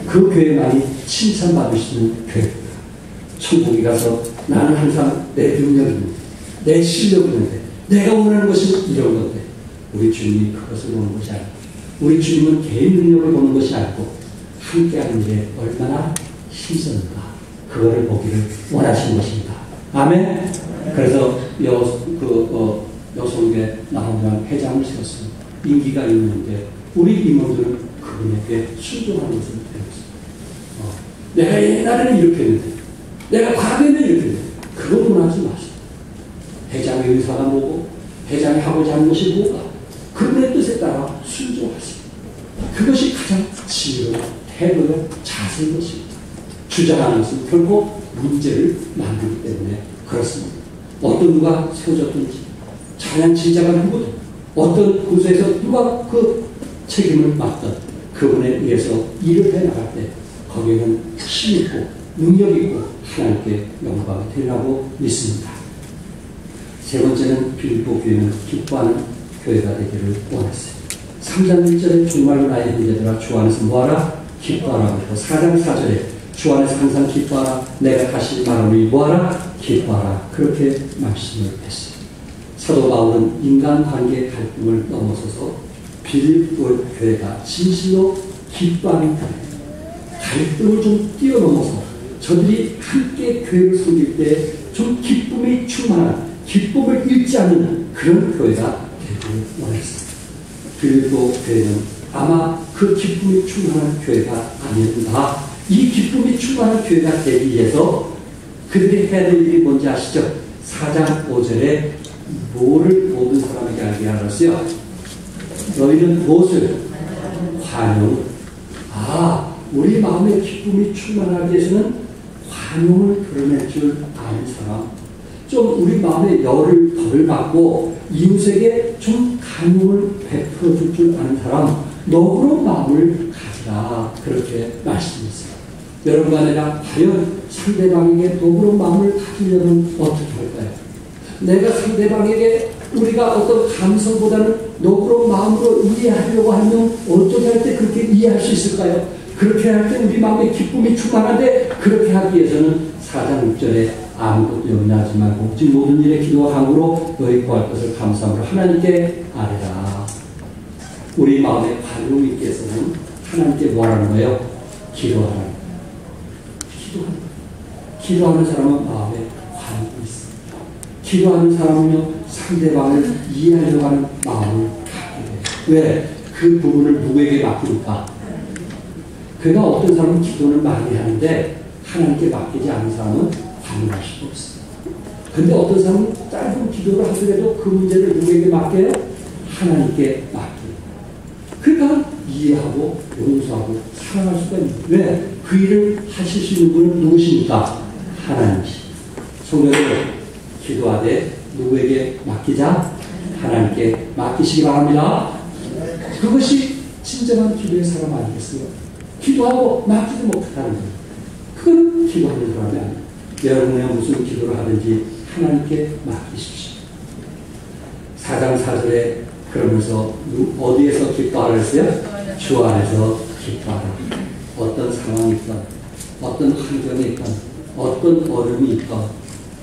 그 교회만이 칭찬받으시는 교회입니다. 천국에 가서 나는 항상 내 능력이 있는데 내 실력이 있는데 내가 원하는 것은 이런 건데 우리 주님이 그것을 보는 것이 아니고 우리 주님은 개인 능력을 보는 것이 아니고 함께하는 일에 얼마나 힘쓰는가 그거를 보기를 원하시는 것입니다. 아멘. 그래서 여성계 나오면 회장을 세웠습니다. 인기가 있는데 우리 임원들은 그분에게 순종하는 것을 배웠습니다. 내가 옛날에는 이렇게 했는데 내가 과거에는 이렇게 했는데 그걸 원하지 마세요. 회장의 의사가 뭐고 회장이 하고자 하는 것이 뭐가 그분의 뜻에 따라 순종하세요. 그것이 가장 지혜로운 태도의 자세인 것입니다. 주장하는 것은 결국 문제를 만들기 때문에 그렇습니다. 어떤 누가 세워졌든지 찬양 지휘자가 누구든 어떤 부서에서 누가 그 책임을 맡던 그분에 의해서 일을 해나갈 때 거기에는 힘있고 능력있고 하나님께 영광이 되리라고 믿습니다. 세 번째는 빌립보 교회는 기뻐하는 교회가 되기를 원했어요. 3장 1절에 정말로 나의 형제들아 주 안에서 뭐하라? 기뻐하라. 그리고 4장 4절에 주 안에서 항상 기뻐하라. 내가 다시 말하노니 뭐하라? 기뻐하라. 그렇게 말씀을 했어요. 사도 바울은 인간관계 갈등을 넘어서서 빌립보 교회가 진실로 기뻐하는 교회, 갈등을 좀 뛰어넘어서 저들이 함께 교회를 섬길 때 좀 기쁨이 충만한, 기쁨을 잃지 않는 그런 교회가 되기를 원했습니다. 빌립보 교회는 아마 그 기쁨이 충만한 교회가 아니었다. 이 기쁨이 충만한 교회가 되기 위해서 그들이 해야 될 일이 뭔지 아시죠? 4장 5절에 뭐를 모든 사람에게 알게 하였어요? 너희는 무엇을? 관용. 우리 마음의 기쁨이 충만하기 위해서는 관용을 드러낼 줄 아는 사람, 좀 우리 마음의 열을 덜 받고 이웃에게 좀 관용을 베풀어 줄 줄 아는 사람, 너그러운 마음을 가지라. 그렇게 말씀했어요. 여러분과 내가 과연 상대방에게 너그러운 마음을 가지려면 어떻게 할까요? 내가 상대방에게 우리가 어떤 감성보다는 너그러운 마음으로 이해하려고 하면 어떻게 할 때 그렇게 이해할 수 있을까요? 그렇게 할 때 우리 마음에 기쁨이 충만한데 그렇게 하기 위해서는 4장 6절에 아무것도 염려하지 말고 오직 모든 일에 기도와 간구로 너희 구할 것을 감사함으로 하나님께 아뢰라. 우리 마음에 관용이 있게 해서는 하나님께 뭐하라는 거예요? 기도하라. 기도하는 사람은 마음에 관이 있습니다. 기도하는 사람은요, 상대방을 이해하려고 하는 마음을 갖게 돼요. 왜? 그 부분을 누구에게 맡깁니까? 그가 어떤 사람은 기도를 많이 하는데 하나님께 맡기지 않은 사람은 반응할 수가 없어요. 근데 어떤 사람은 짧은 기도를 하더라도 그 문제를 누구에게 맡겨요? 하나님께 맡겨요. 그러니까 이해하고 용서하고 사랑할 수가 있는 거예요. 왜? 그 일을 하실 수 있는 분은 누구십니까? 하나님이십니다. 성도들, 기도하되 누구에게 맡기자? 하나님께 맡기시기 바랍니다. 그것이 진정한 기도의 사람 아니겠어요? 기도하고 맡기지 못하는 거예요. 그건 기도하는 사람이 아니에요. 여러분이 무슨 기도를 하든지 하나님께 맡기십시오. 4장 4절에 그러면서 어디에서 기뻐하라 했어요? 주 안에서 기뻐하라. 어떤 상황이 있건, 어떤 환경이 있건, 어떤 어려움이 있건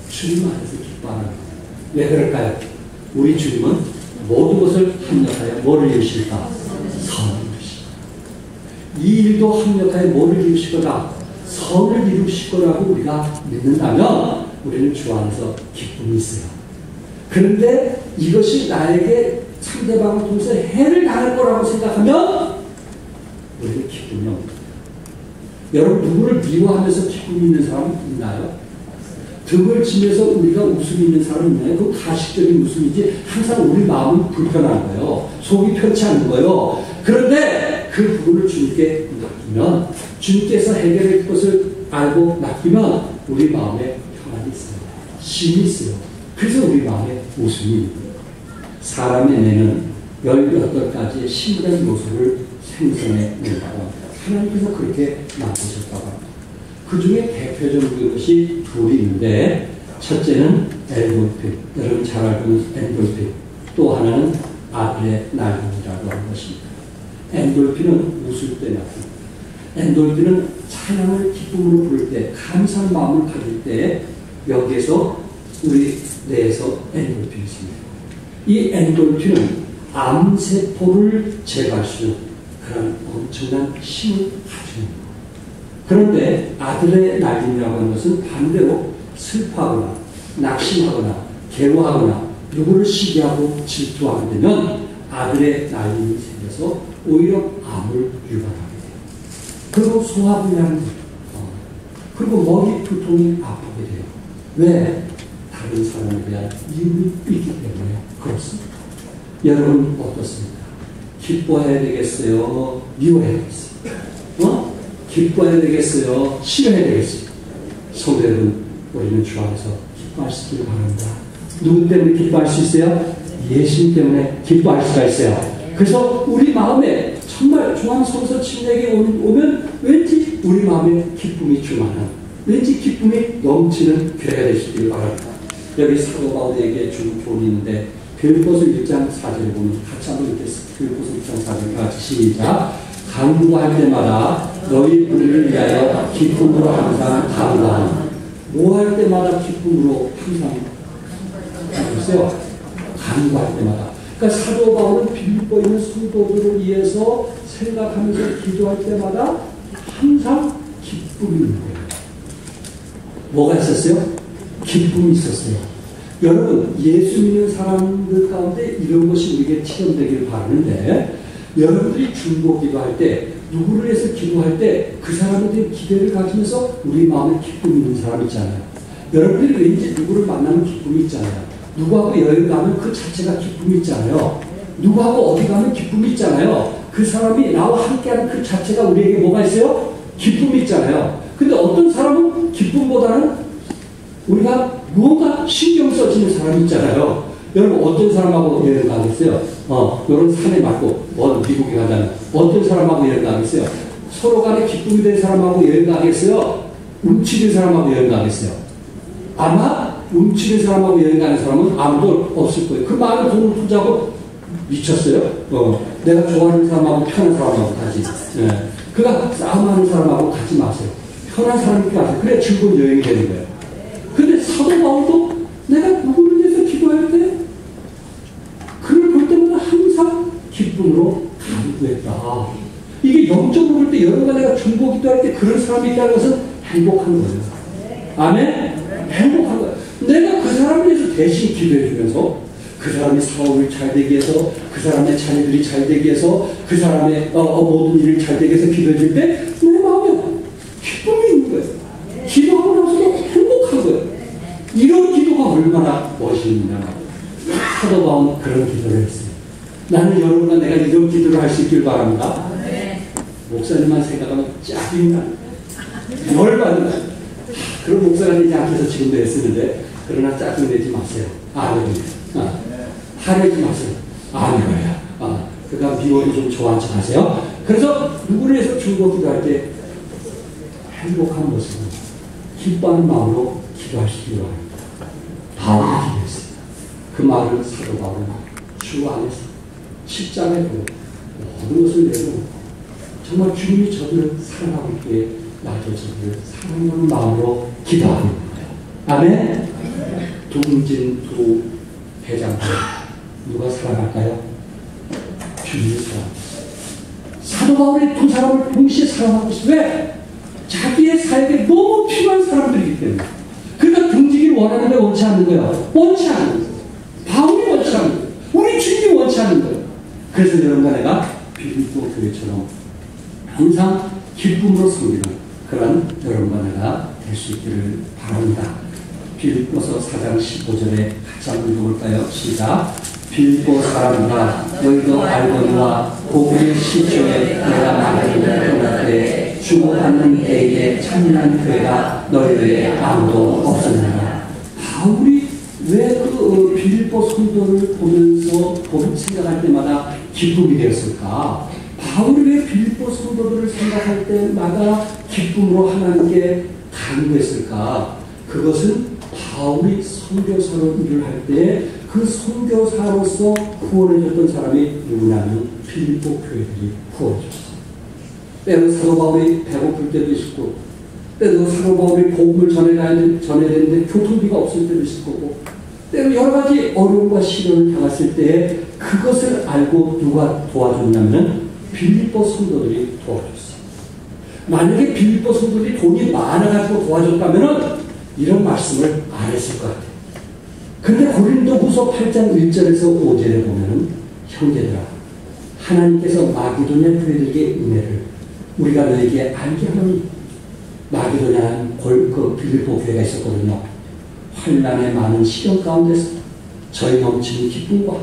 주님 안에서 기뻐하라. 왜 그럴까요? 우리 주님은 모든 것을 합력하여 뭐를 이루실까? 선을 이루시고, 이 일도 합력하여 뭐를 이루시거나 선을 이루실 거라고 우리가 믿는다면 우리는 주 안에서 기쁨이 있어요. 그런데 이것이 나에게 상대방을 통해서 해를 당할 거라고 생각하면 우리는 기쁨이 없는 거예요. 여러분, 누구를 미워하면서 기쁨이 있는 사람 있나요? 등을 치면서 우리가 웃음이 있는 사람 있나요? 그 가식적인 웃음이지 항상 우리 마음은 불편한 거예요. 속이 편치 않은 거예요. 그런데 그 부분을 주님께 맡기면, 주님께서 해결할 것을 알고 맡기면 우리 마음에 평안이 있어요. 쉼이 있어요. 그래서 우리 마음에 웃음이 있는 거예요. 사람의 뇌는 18가지의 신비한 요소를 생성해낸다고 합니다. 하나님께서 그렇게 만드셨다고 합니다. 그 중에 대표적인 것이 둘이 있는데, 첫째는 엔돌핀, 여러분 잘 알고 있는 엔돌핀, 또 하나는 아드레날린이라고 하는 것입니다. 엔돌핀은 웃을 때 나타납니다. 엔돌핀은 찬양을 기쁨으로 부를 때, 감사한 마음을 가질 때 여기에서 우리 뇌에서 엔돌핀이 있습니다. 이 엔돌핀은 암세포를 제거할 수 있는 그런 엄청난 힘을 가지고 있는 거예요. 그런데 아드레날린이라고 하는 것은 반대로 슬퍼하거나 낙심하거나 괴로워하거나 누구를 시기하고 질투하게 되면 아드레날린이 생겨서 오히려 암을 유발하게 돼요. 그리고 소화불량이 돼요. 그리고 머리 두통이 아프게 돼요. 왜? 다른 사람에 대한 이유가 있기 때문에 그렇습니다. 여러분 어떻습니까? 기뻐해야 되겠어요? 미워해야 되겠어요? 기뻐해야 되겠어요? 싫어해야 되겠어요? 성도 여러분, 우리는 주 안에서 기뻐할 수 있기를 바랍니다. 누구 때문에 기뻐할 수 있어요? 예수님 때문에 기뻐할 수가 있어요. 그래서 우리 마음에 정말 중앙성서 침례에 오면 왠지 우리 마음에 기쁨이 충만한, 왠지 기쁨이 넘치는 교회가 되시길 바랍니다. 여기 사도 바울에게 준 교훈이 있는데, 빌립보서 1장 4절에 보면 같이 한번 읽겠습니다. 빌립보서 1장 4절 같이 시작. 간구할 때마다 너희 우리를 위하여 기쁨으로 항상 간구하라. 뭐 할 때마다 기쁨으로 항상 하세요. 간구할 때마다. 그러니까 사도 바울은 빌립보에 있는 성도들을 위해서 생각하면서 기도할 때마다 항상 기쁨이 있는 거예요. 뭐가 있었어요? 기쁨이 있었어요. 여러분, 예수 믿는 사람들 가운데 이런 것이 우리에게 체험되기를 바라는데, 여러분들이 중보 기도할 때, 누구를 위해서 기도할 때 그 사람에 대한 기대를 가지면서 우리 마음에 기쁨이 있는 사람 있잖아요. 여러분들이 왠지 누구를 만나면 기쁨이 있잖아요. 누구하고 여행 가면 그 자체가 기쁨이 있잖아요. 누구하고 어디 가면 기쁨이 있잖아요. 그 사람이 나와 함께하는 그 자체가 우리에게 뭐가 있어요? 기쁨이 있잖아요. 근데 어떤 사람은 기쁨보다는 우리가 무언가 신경 써지는 사람이 있잖아요. 여러분 어떤 사람하고 여행 가겠어요? 이런 산에 맞고 미국에 가자면 어떤 사람하고 여행 가겠어요? 서로 간에 기쁨이 된 사람하고 여행 가겠어요? 움츠린 사람하고 여행 가겠어요? 아마 움츠린 사람하고 여행 가는 사람은 아무도 없을 거예요. 그 많은 돈을 투자하고 미쳤어요? 내가 좋아하는 사람하고 편한 사람하고 가지. 그가 싸움하는 사람하고 가지 마세요. 편한 사람끼리 가세요. 그래 즐거운 여행이 되는 거예요. 근데 사도 바울도 내가 누구를 위해서 기도할 때 그를 볼 때마다 항상 기쁨으로 간구했다. 이게 영적으로 볼 때 여러분과 내가 중보 기도할 때 그런 사람이 있다는 것은 행복한 거예요. 아멘? 행복한 거예요. 내가 그 사람을 위해서 대신 기도해 주면서 그 사람이 사업을 잘 되기 위해서, 그 사람의 자녀들이 잘 되기 위해서, 그 사람의 모든 일을 잘 되기 위해서 기도해 줄 때 내 마음에 기쁨이 있는 거예요. 기도하고 나서도 행복한 거예요. 이런 기도가 얼마나 멋있느냐. 사도 바울은 그런 기도를 했어요. 나는 여러분과 내가 이런 기도를 할 수 있길 바랍니다. 목사님만 생각하면 짜증나. 열받는 거예요. 그런 목사가 되지 않아서 지금도 애쓰는데, 그러나 짜증내지 마세요. 아닙니다. 화내지 마세요. 아니에요. 그러니까 미워도 좀 좋아하는 척 하세요. 그래서 누구를 해서 중보 기도할 때 행복한 모습으로 기뻐하는 마음으로 기도하시기 바랍니다. 바울이 기도했습니다. 그 말을 사도 바울은 주 안에서 십자가에 보고 모든 것을 내고 정말 주님이 저들을 사랑하고 있기에 나도 저들을 사랑하는 마음으로 기도하는 거예요. 아멘. 동진 두 대장들 누가 사랑할까요? 주님이 사랑합니다. 사도 바울이 두 사람을 동시에 사랑하고 있어요. 왜? 자기의 사역에 너무 필요한 사람들이기 때문에. 그러니까 등지기를 원하는데 원치 않는 거예요. 원치 않는 거예요. 바울이 원치 않는 거예요. 우리 주님이 원치 않는 거예요. 그래서 여러분과 내가 빌립보 교회처럼 항상 기쁨으로 섬기는 그런 여러분과 내가 될 수 있기를 바랍니다. 빌립보서 4장 15절에 같이 한번 읽어볼까요? 시작. 빌립보 사람들아 너희도 알거니와 복음의 시초에 내가 말하기를 떠날 때 주목받는 때에 참여한 교회가 너희에게 아무도 없었느냐. 바울이 왜 그 빌립보 성도를 보면서 생각할 때마다 기쁨이 되었을까? 바울이 왜 빌립보 성도들을 생각할 때마다 기쁨으로 하나님께 간구했을까? 그것은 바울이 선교사로 일을 할 때 그 선교사로서 후원해줬던 사람이 누구냐면 빌립보 교회들이 후원해줬어요. 때로 사도 바울이 배고플 때도 있었고, 때로 사도 바울이 복음을 전해야 되는데 교통비가 없을 때도 있을 거고, 때로 여러 가지 어려움과 시련을 당했을 때 그것을 알고 누가 도와줬냐면 빌립보 성도들이 도와줬어요. 만약에 빌립보 성도들이 돈이 많아가지고 도와줬다면 이런 말씀을 안 했을 것 같아요. 근데 고린도후서 8장 1절에서 5절에 보면은 형제들아 하나님께서 마게도냐 교회들에게 은혜를 우리가 너에게 알게 하노니 마게도냐는 그 빌립보 교회가 있었거든요. 환난의 많은 시련 가운데서 저희 넘치는 기쁨과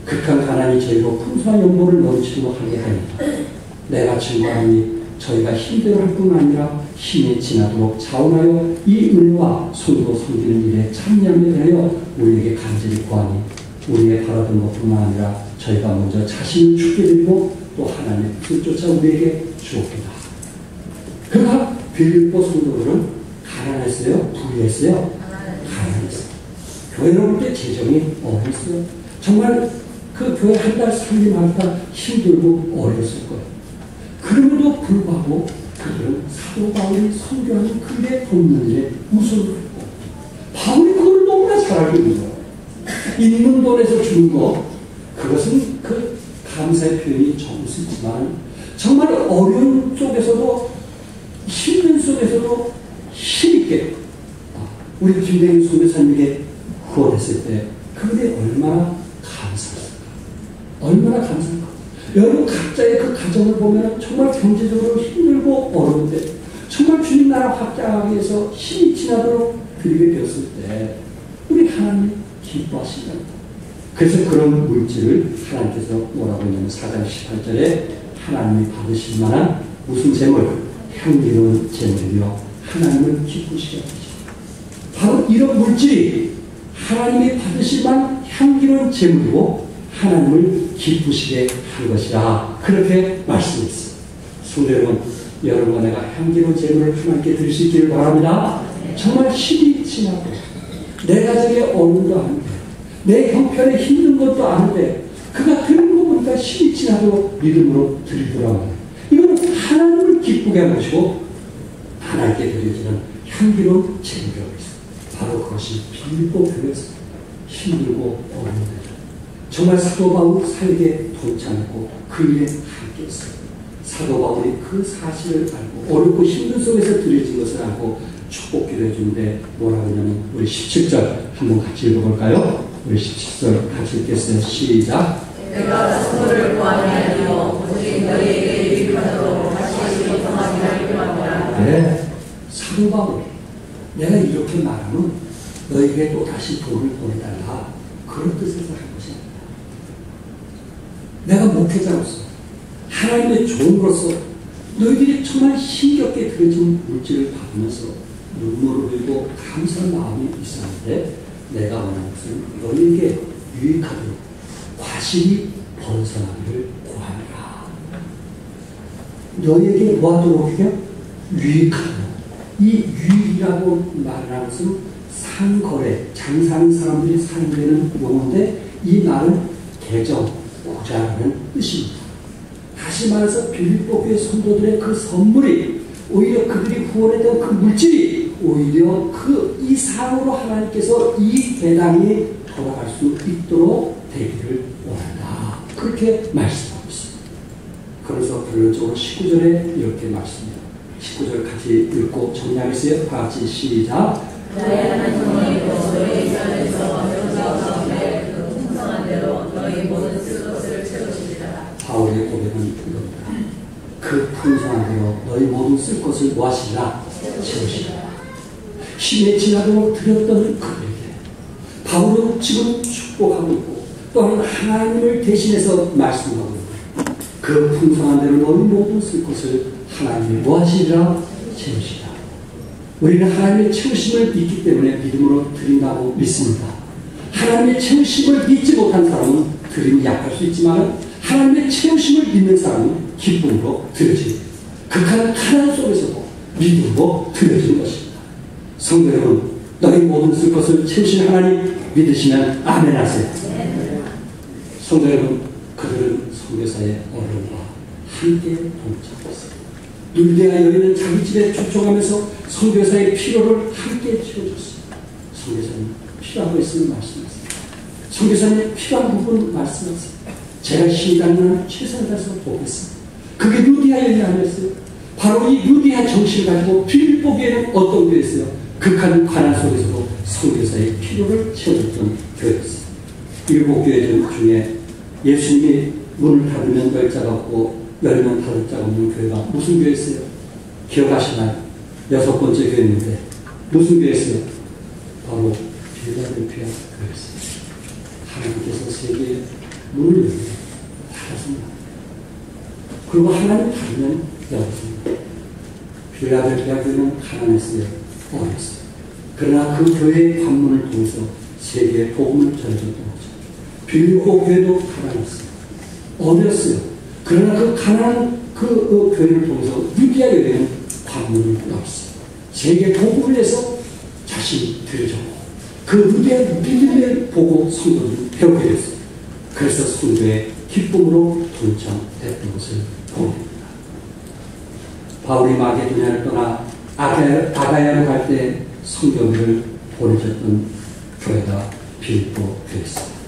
극한 가난이 저희로 풍성한 연보를 넘치고 하게 하니라. 내가 증거하니 저희가 힘들어할 뿐 아니라 힘이 지나도록 자원하여 이 은혜와 손으로 섬기는 일에 참여하며 대하여 우리에게 간절히 구하니 우리의 바라던 것뿐만 아니라 저희가 먼저 자신을 죽게 되고 또 하나님의 뜻을 쫓아 우리에게 주옵니다. 그러나 빌립보 성도들은 가난했어요? 부유했어요? 가난했어요. 교회로 볼 때 재정이 어렸어요. 정말 그 교회 한 달 살림하기가 힘들고 어렸을 거예요. 그럼에도 불구하고 그들은 사도 바울이 선교하는 그의 돕는 일에 우선을 했고 바울이 그걸 너무나 잘 알고 있는 거예요. 있는 돈에서 주는 거 그것은 그 감사의 표현이 조금씩 있지만 정말 어려운 속에서도 힘든 속에서도 힘있게 우리 김대인 선교사님에게 후원했을 때 그게 얼마나 감사했을까. 얼마나 감사할까. 여러분 각자의 그 가정을 보면 정말 경제적으로 힘들고 어려운데 정말 주님 나라 확장하기 위해서 힘이 지나도록 드리게 되었을 때 우리 하나님 기뻐하신다. 그래서 그런 물질을 하나님께서 뭐라고 했냐면 4장 18절에 하나님이 받으실 만한 무슨 재물? 향기로운 재물이며 하나님을 기쁘시게 하시죠. 바로 이런 물질이 하나님이 받으실 만한 향기로운 재물이고 하나님을 기쁘시게 한 것이라 그렇게 말씀했어요. 성도 여러분, 여러분과 내가 향기로운 재물을 하나님께 드릴 수 있기를 바랍니다. 정말 힘이 지나고 내 가정에 어려움도 아닌데 내 형편에 힘든 것도 아닌데 그가 드는 거 보니까 힘이 지나도 믿음으로 드리더라고요. 이거는 하나님을 기쁘게 하는 것이고 하나님께 드려지는 향기로운 재물이라고 있어요. 바로 그것이 빌립보 교회에서 힘들고 어려운데 정말 사도 바울 사역에 동참했고 그 일에 함께했어요. 사도 바울이 그 사실을 알고 어렵고 힘든 속에서 드려진 것을 알고 축복기도 해주는데 뭐라고 하냐면 우리 17절 한번 같이 읽어볼까요? 우리 17절 같이 읽겠어요. 시작. 내가 선물을 구하니 아니요 오직 너희에게 유익하도록 다시 요청하기 하려니와. 네, 사도 바울 내가 이렇게 말하면 너에게 또 다시 돈을 보내달라 그런 뜻에서 한 것이 아니다. 내가 목회자로서 하나님의 종으로서 너희들이 정말 힘겹게 드려진 물질을 받으면서 눈물을 흘리고 감사한 마음이 있었는데 내가 원하는 것은 너희에게 유익하도록 과실이 번성하기를 구하노라. 너희에게 뭐하도록 해요? 유익하도록. 이 유익이라고 말하는 것은 상거래, 장사하는 사람들이 사용되는 용어인데 이 말은 계정, 구자라는 뜻입니다. 다시 말해서 빌립보 교회 성도들의 그 선물이 오히려 그들이 후원했던 그 물질이 오히려 그 이상으로 하나님께서 이 배당이 돌아갈 수 있도록 되기를 원한다. 그렇게 말씀하고 있습니다. 그래서 결론적으로 19절에 이렇게 말씀합니다. 19절 같이 읽고 정리하겠어요. 다 같이 시작. 나의 하나님이 너희 삶에서 영광 가운데 그 풍성한 대로 너희 모든 쓸 것을 채우시리라. 바울의 고백은 이겁니다. 그 풍성한 대로 너희 모든 쓸 것을 무하시리라 채우시리라. 힘에 지나도록 드렸던 그들에게 바울은 지금 축복하고 있고 또한 하나님을 대신해서 말씀하고 있고 그 풍성한 대로 너희 모든 쓸 것을 하나님이 무하시리라 채우시리라. 우리는 하나님의 채우심을 믿기 때문에 믿음으로 드린다고 믿습니다. 하나님의 채우심을 믿지 못한 사람은 드림이 약할 수 있지만 하나님의 채우심을 믿는 사람은 기쁨으로 드려집니다. 극한 가난 속에서도 믿음으로 드려지는 것입니다. 성도 여러분, 너희 모든 쓸 것을 채우신 하나님 믿으시면 아멘 하세요. 성도 여러분, 그들은 선교사의 어려움과 함께 동참했습니다. 눌대아 여인은 자기 집에 초청하면서 선교사의 필요를 함께 채워줬습니다. 선교사님 필요한 거 있으면 말씀하세요. 선교사님 필요한 부분 말씀하세요. 제가 힘이 닿는 최선을 다해서 보겠습니다. 그게 루디아 여인이 아니었어요. 바로 이 루디아 정신을 가지고 빌립보 교회는 어떤 교회였어요? 극한 가난 속에서도 선교사의 필요를 채워줬던 교회였어요. 7교회 중에 예수님이 문을 닫으면 열 자가 없고 열면 닫을 자가 없는 교회가 무슨 교회였어요? 기억하시나요? 6번째 교회였는데 무슨 교회였어요? 바로 필라델피아 교회였어요. 하나님께서 세계에 문을 열고 닫았습니다. 그리고 하나님 닫으면 열었습니다. 필라델피아 교회는 가난했어요. 어렸어요. 그러나 그 교회의 관문을 통해서 세계에 복음을 전해줬던 거죠. 빌립보 교회도 가난했어요. 어렸어요. 그러나 그 가난한 그 교회를 통해서 루디아 교회는 관문을 열었어요. 세계 복음을 위해서 자신이 들여졌고 그 루디아 믿음을 보고 성도들을 배우게 됐어요. 그래서 성도의 기쁨으로 동참했던 것을 보입니다. 바울이 마게도냐를 떠나 아가야로 갈 때 성경을 보내줬던 교회가 빌립보 교회였습니다.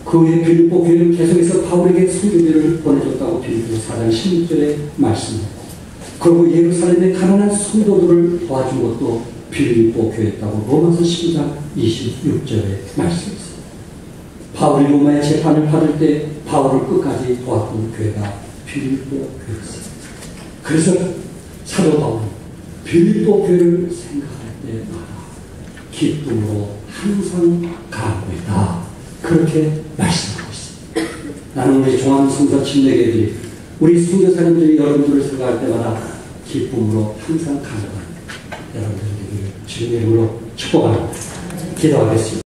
그 후에 빌립보 교회는 계속해서 바울에게 성경을 보내줬다고 빌립보 4장 16절에 말씀했고 그리고 예루살렘의 가난한 성도들을 도와준 것도 빌립보 교회였다고 로마서 12장 26절에 말씀했습니다. 바울이 로마의 재판을 받을 때 바울을 끝까지 도왔던 교회가 빌립보 교회였습니다. 그래서 사도 바울은 빌립보 교회를 생각할 때마다 기쁨으로 항상 가고 있다. 그렇게 말씀하고 있습니다. 나는 우리 종합 성서 침례교회들이 우리 선교사님들이 여러분들을 생각할 때마다 기쁨으로 항상 가는 여러분들 되기를 주님의 이름으로 축복합니다. 기도하겠습니다.